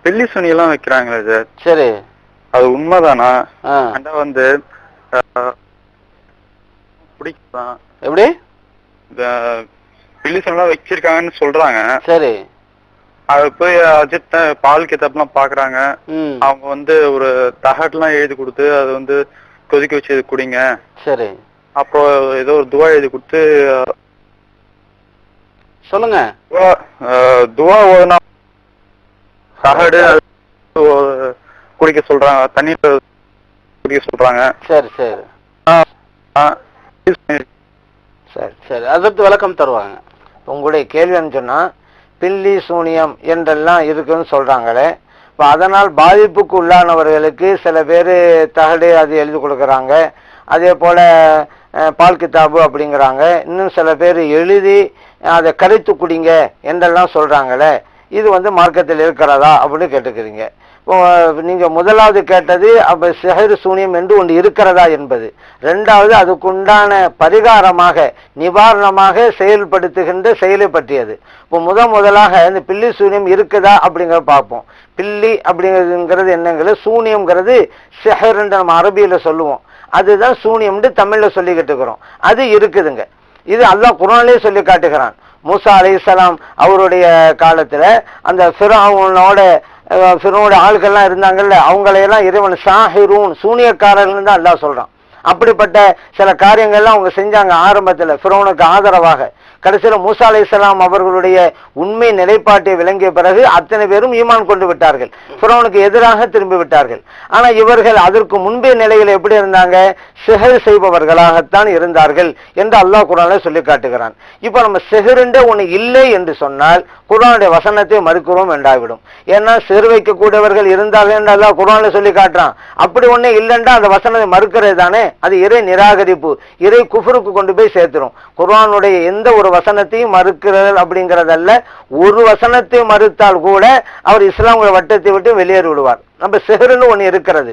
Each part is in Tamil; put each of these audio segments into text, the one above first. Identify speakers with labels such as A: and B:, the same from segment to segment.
A: பில்லி சுனி எல்லாம் வைக்கிறாங்களே சார்.
B: சரி,
A: அது உண்மைதானா? வந்து பிடிக்கலாம்
B: எப்படி
A: பில்லி சுனி எல்லாம் வச்சிருக்காங்கன்னு சொல்றாங்க.
B: சரி,
A: அது போய் அஜித் பால் கிதாப்லாம் பாக்குறாங்க. அவங்க வந்து ஒரு தகட்லாம் எழுதி கொடுத்து அது வந்து கொதிக்க வச்சு குடிங்க.
B: சரி,
A: அப்புறம் ஏதோ ஒரு துவா எழுதி கொடுத்து
B: சொல்லுங்க.
A: துவா ஓதுனா தகடு குடிக்க சொல்றாங்க, தண்ணீர் குடிக்க சொல்றாங்க.
B: சரி சரி சரி சரி, அதற்கு விளக்கம் தருவாங்க. உங்களுடைய கேள்வின்னு சொன்னா பில்லி சூனியம் என்றெல்லாம் இருக்குன்னு சொல்றாங்களே, இப்போ அதனால் பாதிப்புக்கு உள்ளானவர்களுக்கு சில பேர் தகடு அது எழுதி கொடுக்குறாங்க, அதே போல பால் கித்தாபு அப்படிங்கிறாங்க, இன்னும் சில பேர் எழுதி அதை கரைத்து குடிங்க என்றெல்லாம் சொல்றாங்களே, இது வந்து மார்க்கத்தில் இருக்கிறதா அப்படின்னு கேட்டுக்கிறீங்க. இப்போ நீங்க முதலாவது கேட்டது அப்ப சிஹர் சூனியம் என்று ஒன்று இருக்கிறதா என்பது, ரெண்டாவது அதுக்குண்டான பரிகாரமாக நிவாரணமாக செயல்படுத்துகின்ற செயலை பற்றியது. இப்போ முதலாக இந்த பில்லி சூனியம் இருக்குதா அப்படிங்கிறத பார்ப்போம். பில்லி அப்படிங்கிறது என்னங்கிறது, சூனியம்ங்கிறது சிஹர் என்று நம்ம அரபியில சொல்லுவோம், அதுதான் சூனியம்னு தமிழ்ல சொல்லிக்கிட்டு இருக்கிறோம். அது இருக்குதுங்க. இது அல்லாஹ் குர்ஆனிலே சொல்லி காட்டுகிறான். மூசா அலைஹிஸ்ஸலாம் அவருடைய காலத்துல அந்த ஃபிரௌனோட ஆட்கள்லாம் இருந்தாங்கல்ல, அவங்களையெல்லாம் இறைவன் சாஹிரூன் சூனியக்காரர்கள் தான் அல்லாஹ் சொல்றான். அப்படிப்பட்ட சில காரியங்கள்லாம் அவங்க செஞ்சாங்க ஆரம்பத்தில் ஃபிரௌனுக்கு ஆதரவாக. கடைசியில் மூசா அலைஹிஸ்ஸலாம் அவர்களுடைய உண்மை நிலைப்பாட்டை விளங்கிய பிறகு அத்தனை பேரும் ஈமான் கொண்டு விட்டார்கள், ஃபிரௌனுக்கு எதிராக திரும்பி விட்டார்கள். ஆனா இவர்கள் அதற்கு முன்பே நிலையில் எப்படி இருந்தாங்க, சிஹர் செய்பவர்களாகத்தான் இருந்தார்கள் என்று அல்லாஹ் குர்ஆனிலே சொல்லி காட்டுகிறான். இப்ப நம்ம சிஹர்ன்ற ஒண்ணு இல்லை என்று சொன்னால் குர்ஆனுடைய வசனத்தை மறுக்கிறோம் என்றாவிடும். ஏன்னா சிஹர் வைக்கக்கூடியவர்கள் இருந்தார்கள் என்று அல்லாஹ் குர்ஆனிலே சொல்லி காட்டுறான். அப்படி ஒண்ணே இல்லைன்றா அந்த வசனத்தை மறுக்கிறது தானே, அது இறை நிராகரிப்பு, இறை குஃபருக்கு கொண்டு போய் சேர்த்துரும். குர்ஆனுடைய எந்த ஒரு வசனத்தையும் மறுக்கிறது அப்படிங்கிறதல்ல, ஒரு வசனத்தை மறுத்தால் கூட அவர் இஸ்லாமுடைய வட்டத்தை விட்டு வெளியேறி விடுவார். நம்ம சிஹர்னு ஒண்ணு இருக்கிறது.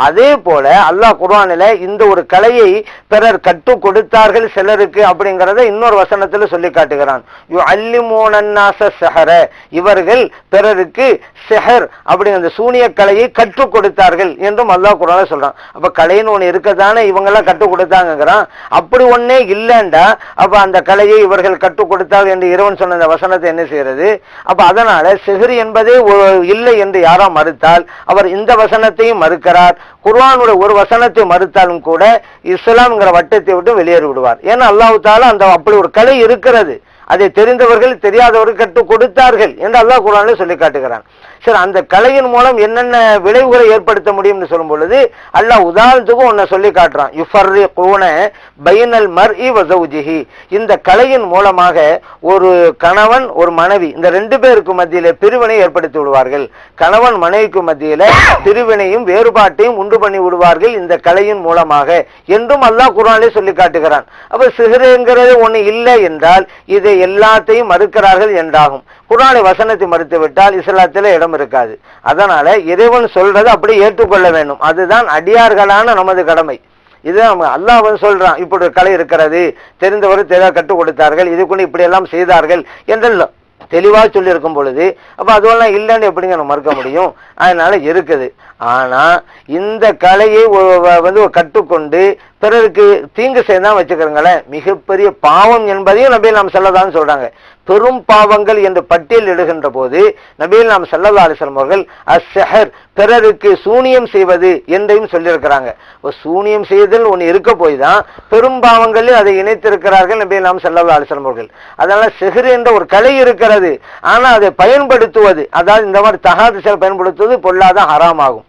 B: அதே போல அல்லாஹ் குர்ஆனில இந்த ஒரு கலையை பிறர் கற்று கொடுத்தார்கள் சிலருக்கு அப்படிங்கிறத இன்னொரு வசனத்துல சொல்லி காட்டுகிறான். யுஅல்லிமூனன்னாஸ ஸஹர, இவர்கள் பிறருக்கு சிஹர் அப்படிங்கிற சூனிய கலையை கற்றுக் கொடுத்தார்கள் என்றும் அல்லாஹ் குர்ஆனில சொல்றான். அப்ப கலைன்னு ஒண்ணு இருக்கதானே இவங்க எல்லாம் கற்றுக் கொடுத்தாங்கிறான். அப்படி ஒன்னே இல்லைண்டா அப்ப அந்த கலையை இவர்கள் கற்றுக் கொடுத்தார்கள் என்று இறைவன் சொன்ன அந்த வசனத்தை என்ன செய்யறது? அப்ப அதனால சிஹர் என்பதே இல்லை என்று யாரா மறுத்தால் அவர் இந்த வசனத்தையும் மறுக்கிறார். குர்ஆனுடைய ஒரு வசனத்தை மறுத்தாலும் கூட இஸ்லாம்ங்கிற வட்டத்தை விட்டு வெளியேறி விடுவார். ஏன்னா அல்லாஹ் தஆலா அந்த அப்படி ஒரு கலை இருக்கிறது, அதை தெரிந்தவர்கள் தெரியாதவர்கள் கற்றுக் கொடுத்தார்கள் என்று அல்லாஹ் குர்ஆனிலே சொல்லி காட்டுகிறான். சரி, அந்த கலையின் மூலம் என்னென்ன விளைவுகளை ஏற்படுத்த முடியும்னு சொல்லும் பொழுது அல்லாஹ் உதாரணத்துக்கு ஒன்ன சொல்லி காட்டுறான். யுஃபர்ரிகூன பைனல் மர்இ வ ஸௌஜிஹி, இந்த கலையின் மூலமாக ஒரு கணவன் ஒரு மனைவி இந்த ரெண்டு பேருக்கு மத்தியில பிரிவினை ஏற்படுத்தி விடுவார்கள். கணவன் மனைவிக்கு மத்தியில பிரிவினையும் வேறுபாட்டையும் உண்டு பண்ணி விடுவார்கள் இந்த கலையின் மூலமாக என்றும் அல்லாஹ் குர்ஆனிலே சொல்லி காட்டுகிறான். அப்ப சிஹ்ருங்கிறது ஒண்ணு இல்லை என்றால் இதை எல்லாத்தையும் மறுக்கிறார்கள் என்றாகும். குர்ஆனை வசனத்தை மறுத்து விட்டால் இஸ்லாத்திலே இடம் இருக்காது. அதனால இறைவன் சொல்றதை அப்படி ஏற்றுக்கொள்ள வேண்டும். அதுதான் அடியார்களான நமது கடமை. இது அல்லாஹ் சொல்றான், இப்படி ஒரு கலை இருக்கிறது, தெரிந்தவர் தெரியாத கற்றுக் கொடுத்தார்கள், இதுக்குன்னு இப்படி எல்லாம் செய்தார்கள் என்றெல்லாம் தெளிவா சொல்லி இருக்கும் பொழுது அப்ப அதுவெல்லாம் இல்லைன்னு எப்படிங்க நம்ம மறுக்க முடியும்? அதனால இருக்குது. ஆனா இந்த கலையை கற்றுக்கொண்டு பிறருக்கு தீங்கு செய்தான் வச்சுக்கிறங்களேன், மிகப்பெரிய பாவம் என்பதையும் நபி நாம் ஸல்லல்லாஹு சொல்றாங்க. பெரும் பாவங்கள் என்று பட்டியல் இடுகின்ற போது நபிகள் நாம் ஸல்லல்லாஹு அலைஹி வஸல்லம் அவர்கள் அஸ்ஸஹர் பிறருக்கு சூனியம் செய்வது என்றையும் சொல்லியிருக்கிறாங்க. சூனியம் செய்தல் ஒன்று இருக்க போய் தான் பெரும் பாவங்களில் அதை இணைத்திருக்கிறார்கள் நபிகள் நாம் ஸல்லல்லாஹு அலைஹி வஸல்லம் அவர்கள். அதனால சிஹ்ர் என்ற ஒரு கலை இருக்கிறது, ஆனா அதை பயன்படுத்துவது, அதாவது இந்த மாதிரி தகாத செயல் பயன்படுத்துவது பொல்லாத ஹராம் ஆகும்.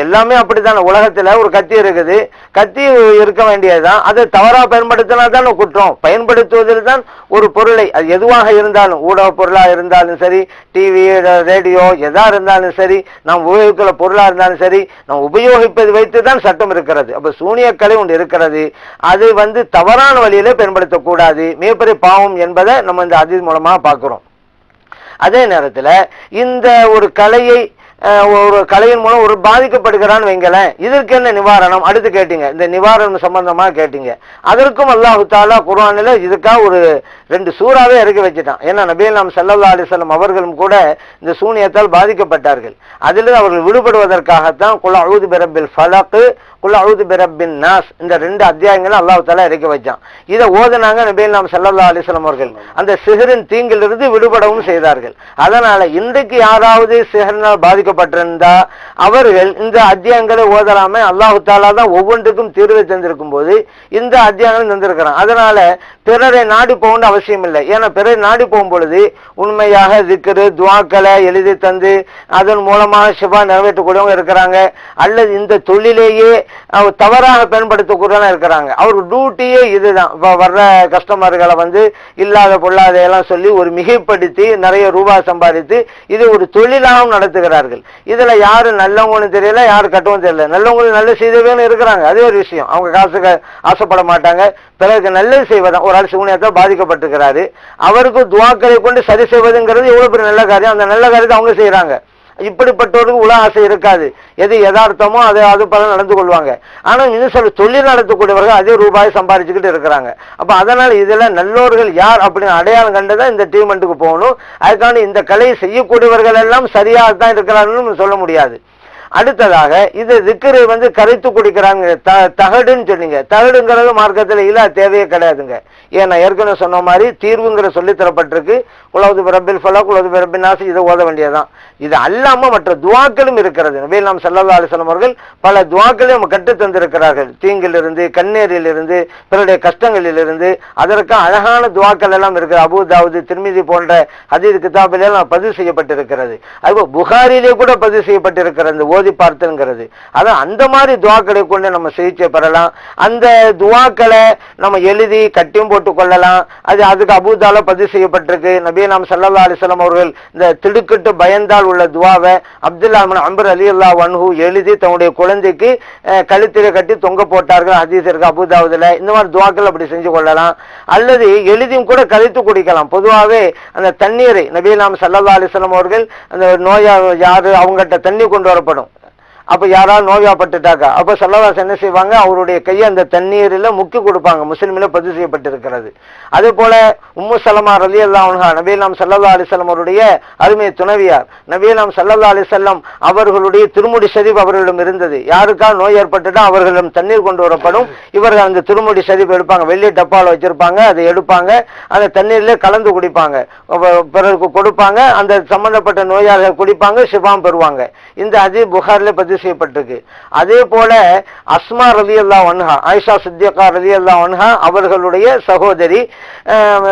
B: எல்லாமே அப்படித்தானே. உலகத்துல ஒரு கத்தி இருக்குது, கத்தி இருக்க வேண்டியதுதான், அதை தவறா பயன்படுத்தினா தான் குற்றம். பயன்படுத்துவதில் தான் ஒரு பொருளை, அது எதுவாக இருந்தாலும், ஊடக பொருளா இருந்தாலும் சரி, டிவி ரேடியோ எதா இருந்தாலும் சரி, நாம் உபயோகிக்கிற பொருளா இருந்தாலும் சரி, நாம் உபயோகிப்பதை வைத்து தான் சட்டம் இருக்கிறது. அப்ப சூனியக்கலை ஒன்று இருக்கிறது, அதை தவறான வழியில பயன்படுத்தக்கூடாது, மிகப்பெரிய பாவம் என்பதை நம்ம இந்த ஹதீஸ் மூலமா பார்க்கிறோம். அதே நேரத்துல இந்த ஒரு கலையை ஒரு கலையின் மூலம் ஒரு பாதிக்கப்படுகிறான்னு வைங்களேன், இதற்கு என்ன நிவாரணம் அடுத்து கேட்டீங்க, இந்த நிவாரணம் சம்பந்தமா கேட்டீங்க. அதற்கும் அல்லாஹ் தஆலா குர்ஆனில் இதுக்காக ஒரு 2 சூறாவே இறக்கி வச்சுட்டான். ஏன்னா நபிகள் நாயகம் ஸல்லல்லாஹு அலைஹி வஸல்லம் அவர்களும் கூட இந்த சூனியத்தால் பாதிக்கப்பட்டார்கள். அதிலிருந்து அவர்கள் விடுபடுவதற்காகத்தான் குல் அஊது பிரப்பில் ஃபலக், குல் அஊது பிரப்பின் நாஸ், இந்த 2 அத்தியாயங்களை அல்லாஹ் தஆலா இறக்கி வச்சான். இதை ஓதுனாங்க நபிகள் நாயகம் ஸல்லல்லாஹு அலைஹி வஸல்லம் அவர்கள். அந்த சிஹரின் தீங்கிலிருந்து விடுபடவும் செய்தார்கள். அதனால இன்றைக்கு யாராவது சிஹரினால் பாதிக்கப்பட்டிருந்தா அவர்கள் இந்த அத்தியாயங்களை ஓதலாம. அல்லாஹ் தஆலா தான் ஒவ்வொன்றுக்கும் தீர்வை தந்திருக்கும் போது இந்த அத்தியாயங்களை தந்திருக்கிறான். அதனால பிறரை நாடி போகணும் அவசியம் இல்லை. ஏன்னா பிறரை நாடி போகும் பொழுது உண்மையாக திக்ரு துஆக்களை எழுதி தந்து அதன் மூலமாக ஷிஃபா நிறைவேற்றக்கூடியவங்க இருக்கிறாங்க. அல்லது இந்த தொழிலேயே தவறாக பயன்படுத்தக்கூடியவங்க இருக்கிறாங்க. அவர் டியூட்டியே இதுதான். வர்ற கஸ்டமர்களை இல்லாத பொல்லாதையெல்லாம் சொல்லி ஒரு மிகைப்படுத்தி நிறைய ரூபாய் சம்பாதித்து இது ஒரு தொழிலாகவும் நடத்துகிறார்கள். இதுல யாரு நல்லவங்கன்னு தெரியல, யாரு கட்டவும் தெரியல. நல்லவங்களும் நல்ல செய்தவங்க இருக்கிறாங்க, அது ஒரு விஷயம். அவங்க காசுக்கு ஆசைப்பட மாட்டாங்க, பிறகு நல்லது செய்வதான். ஒரு ஆள் சூனியத்தால் பாதிக்கப்பட்டிருக்கிறாரு, அவருக்கு துஆக்களை கொண்டு சரி செய்வதுங்கிறது எவ்வளவு பெரிய நல்ல காரியம். அந்த நல்ல காரியத்தை அவங்க செய்யறாங்க. இப்படிப்பட்டவருக்கு உலக ஆசை இருக்காது. எது யதார்த்தமோ அது பல நடந்து கொள்வாங்க. ஆனா இன்னும் சில தொழில் நடத்தக்கூடியவர்கள் அதே ரூபாய் சம்பாதிச்சுக்கிட்டு இருக்கிறாங்க. அப்ப அதனால இதுல நல்லோர்கள் யார் அப்படின்னு அடையாளம் கண்டுதான் இந்த ட்ரீட்மெண்ட்டுக்கு போகணும். அதுக்காண்டி இந்த கலையை செய்யக்கூடியவர்கள் எல்லாம் சரியாக தான் இருக்கிறாங்கன்னு சொல்ல முடியாது. அடுத்ததாக இது திக்ரை கரைத்து குடிக்கிறாங்க. தகடுன்னு சொன்னீங்க. தகடுங்கிறது மார்க்கத்தில் இல்ல, தேவையே கிடையாதுங்க. ஏன்னா ஏற்கனவே சொன்ன மாதிரி தீர்வுங்கிற சொல்லி தரப்பட்டிருக்கு. குலவுது பிரபில் ஃபலக், குலவுது பிரபின் நாஸ், இதை ஓத வேண்டியதான். இது அல்லாம மற்ற துஆக்களும் இருக்கிறது. நபிகள் நாயகம் ஸல்லல்லாஹு அலைஹி வஸல்லம் அவர்கள் பல துஆக்களை நம்ம கற்று தந்திருக்கிறார்கள். தீங்கிலிருந்து, கண்ணீரிலிருந்து, பிறருடைய கஷ்டங்களிலிருந்து அதற்கு அழகான துஆக்கள் எல்லாம் இருக்கிறது. அபூ தாவூத், திர்மிதி போன்ற ஹதீஸ் கிதாபில் எல்லாம் பதிவு செய்யப்பட்டிருக்கிறது. அதுபோல் புகாரிலே கூட பதிவு செய்யப்பட்டிருக்கிறது ஓதி பார்த்தல்ங்கிறது. அதான் அந்த மாதிரி துஆக்களை கொண்டு நம்ம சிகிச்சை பெறலாம். அந்த துஆக்களை நம்ம எழுதி கட்டியும் போட்டுக் கொள்ளலாம். அதுக்கு அபூ தாவூத் பதிவு செய்யப்பட்டிருக்கு. நபிகள் நாயகம் ஸல்லல்லாஹு அலைஹி வஸல்லம் அவர்கள் இந்த திடுக்கிட்டு பயந்தால் உள்ள துஆவை அப்துல்லா இப்னு அம்ர் ரலியல்லாஹு அன்ஹு எழுதி தன்னுடைய குழந்தைக்கு கழுத்திலே கட்டி தொங்க போட்டார்கள். ஹதீஸ் இருக்கு அபூ தாவூதுல. இந்த மாதிரி துஆக்கள் அப்படி செஞ்சு கொள்ளலாம். அல்லது எழுதியும் கூட கரைத்து குடிக்கலாம். பொதுவாகவே அந்த தண்ணீரை நபிகள் நாயகம் ஸல்லல்லாஹு அலைஹி வஸல்லம் அவர்கள் அந்த நோயா யாரு அவங்ககிட்ட தண்ணி கொண்டு வரப்படும். அப்ப யாராவது நோயாப்பட்டுட்டாக்கா அப்ப ஸல்லல்லாஹு என்ன செய்வாங்க, அவருடைய கையை அந்த தண்ணீரில் முக்கி கொடுப்பாங்க. முஸ்லிமில பதிவு செய்யப்பட்டிருக்கிறது. அதே போல உம்மு சலமா ரலியல்லாஹு அன்ஹா நபிகள் நாயகம் ஸல்லல்லாஹு அலைஹி வஸல்லம் அவருடைய அருமை துணைவியார். நபிகள் நாயகம் ஸல்லல்லாஹு அலைஹி வஸல்லம் அவர்களுடைய திருமுடி ஷரீஃப் அவர்களிடம் இருந்தது. யாருக்கா நோய் ஏற்பட்டுட்டா அவர்களிடம் தண்ணீர் கொண்டு வரப்படும். இவர்கள் அந்த திருமுடி ஷரீஃப் எடுப்பாங்க, வெள்ளி டப்பால வச்சிருப்பாங்க, அதை எடுப்பாங்க, அந்த தண்ணீர்ல கலந்து குடிப்பாங்க, பிறருக்கு கொடுப்பாங்க. அந்த சம்பந்தப்பட்ட நோயாளர்கள் குடிப்பாங்க, ஷிஃபாம் பெறுவாங்க. இந்த ஹதீஸ் புகாரில பதிவு செய்யப்பட்டிருக்கு. அதே போல அஸ்மா ரலியல்லாஹு அன்ஹா, ஆயிஷா சித்திகா ரலியல்லாஹு அன்ஹா அவர்களுடைய சகோதரி,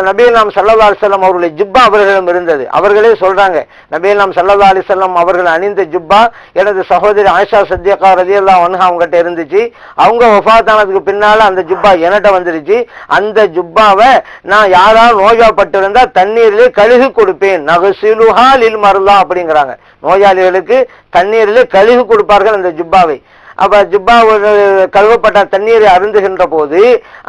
B: நபிகள் நாயகம் ஸல்லல்லாஹு அலைஹி வஸல்லம் அவருடைய ஜுப்பா அவர்களிடம் இருந்தது. அவர்களே சொல்றாங்க, நபிகள் நாயகம் ஸல்லல்லாஹு அலைஹி வஸல்லம் அவர்கள் அணிந்த ஜுப்பா எனது சகோதரி ஆயிஷா சித்திகா ரலியல்லாஹு அன்ஹா அவங்ககிட்ட இருந்துச்சு. அவங்க வஃபாத் ஆனதுக்கு பின்னால அந்த ஜுப்பா என்கிட்ட வந்துருச்சு. அந்த ஜுப்பாவை நான் யாராவது நோய்வாய்ப்பட்டிருந்தா தண்ணீரிலே கழுகு கொடுப்பேன். நகசிலுஹா லில் மர்லா அப்படிங்கிறாங்க. நோயாளிகளுக்கு தண்ணீரிலே கழுகு கொடுப்பார்கள் அந்த ஜுப்பாவை. அப்ப ஜுப்பா கழுவப்பட்ட தண்ணீரை அருந்துகின்ற போது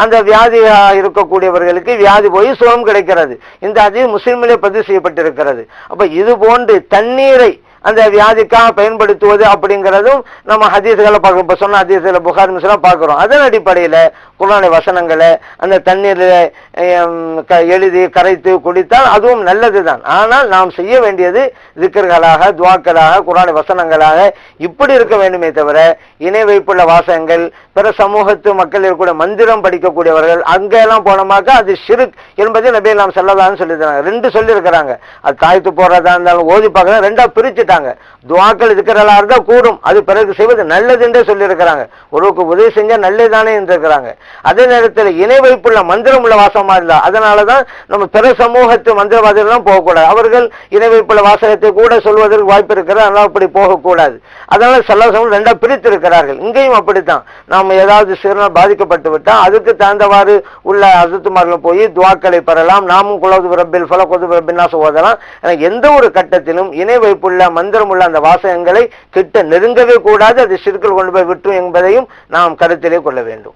B: அந்த வியாதியாக இருக்கக்கூடியவர்களுக்கு வியாதி போய் சுகம் கிடைக்கிறது. இந்த ஹதீஸ் முஸ்லிமிலே பதிவு செய்யப்பட்டிருக்கிறது. அப்ப இது போன்று தண்ணீரை அந்த வியாதிக்காக பயன்படுத்துவது அப்படிங்கிறதும் நம்ம ஹதீஸ்களை பார்க்கிறோம். இப்ப சொன்ன ஹதீஸ்களை புகாரி முஸ்லிம் பார்க்கிறோம். அதன் அடிப்படையில குர்ஆனுடைய வசனங்களை அந்த தண்ணீரில் எழுதி கரைத்து குடித்தால் அதுவும் நல்லதுதான். ஆனால் நாம் செய்ய வேண்டியது திக்ர்களாக, துஆக்களாக, குர்ஆனுடைய வசனங்களாக இப்படி இருக்க வேண்டுமே தவிர இணை வைப்புள்ள வாசகங்கள், பிற சமூகத்து மக்கள் இருக்கக்கூடிய மந்திரம் படிக்கக்கூடியவர்கள் அங்கெல்லாம் போனோமாக்கா அது ஷிர்க் என்பதை நபிகள் நாயகம் ஸல்லல்லாஹு அலைஹி வஸல்லம் சொல்லியிருக்காங்க. 2 சொல்லி இருக்கிறாங்க. அது காய்த்து போறதா இருந்தாலும் ஓதி பார்க்கறது 2ஆ பிரிச்சுட்டாங்க. துஆக்கள் திக்ர்களா இருந்தா கூடும், அது பிறகு செய்வது நல்லது என்றே சொல்லி இருக்கிறாங்க. ஒருவருக்கு உதவி செஞ்சா நல்லதுதானே என்று இருக்கிறாங்க. அதே நேரத்தில் இணை வைப்புள்ள மந்திரம் உள்ள வாசமா இருந்தா, அதனாலதான் நம்ம பிற சமூகத்து மந்திரவாதிகள் போகக்கூடாது. அவர்கள் இணை வைப்புள்ள வாசகத்தை கூட சொல்வதற்கு வாய்ப்பு இருக்கிறது. அதனால அப்படி போகக்கூடாது. அதனால ஸல்லல்லாஹு அலைஹி வஸல்லம் 2ஆ பிரித்து இருக்கிறார்கள். இங்கேயும் அப்படித்தான். நாம் ஏதாவது சிறுநாள் பாதிக்கப்பட்டு விட்டா அதுக்கு தகுந்தவாறு உள்ள ஹஸரத்துமார்கள் போய் துஆக்களை பெறலாம். நாமும் குலவுது பிரப்பில் ஃபலக், குலவுது பிரப்பின் நாஸ் ஓதலாம். எந்த ஒரு கட்டத்திலும் இணை வைப்புள்ள மந்திரம் உள்ள அந்த வாசகங்களை கிட்ட நெருங்கவே கூடாது. அது ஷிர்கில் கொண்டு போய் விட்டுரும் என்பதையும் நாம் கருத்திலே கொள்ள வேண்டும்.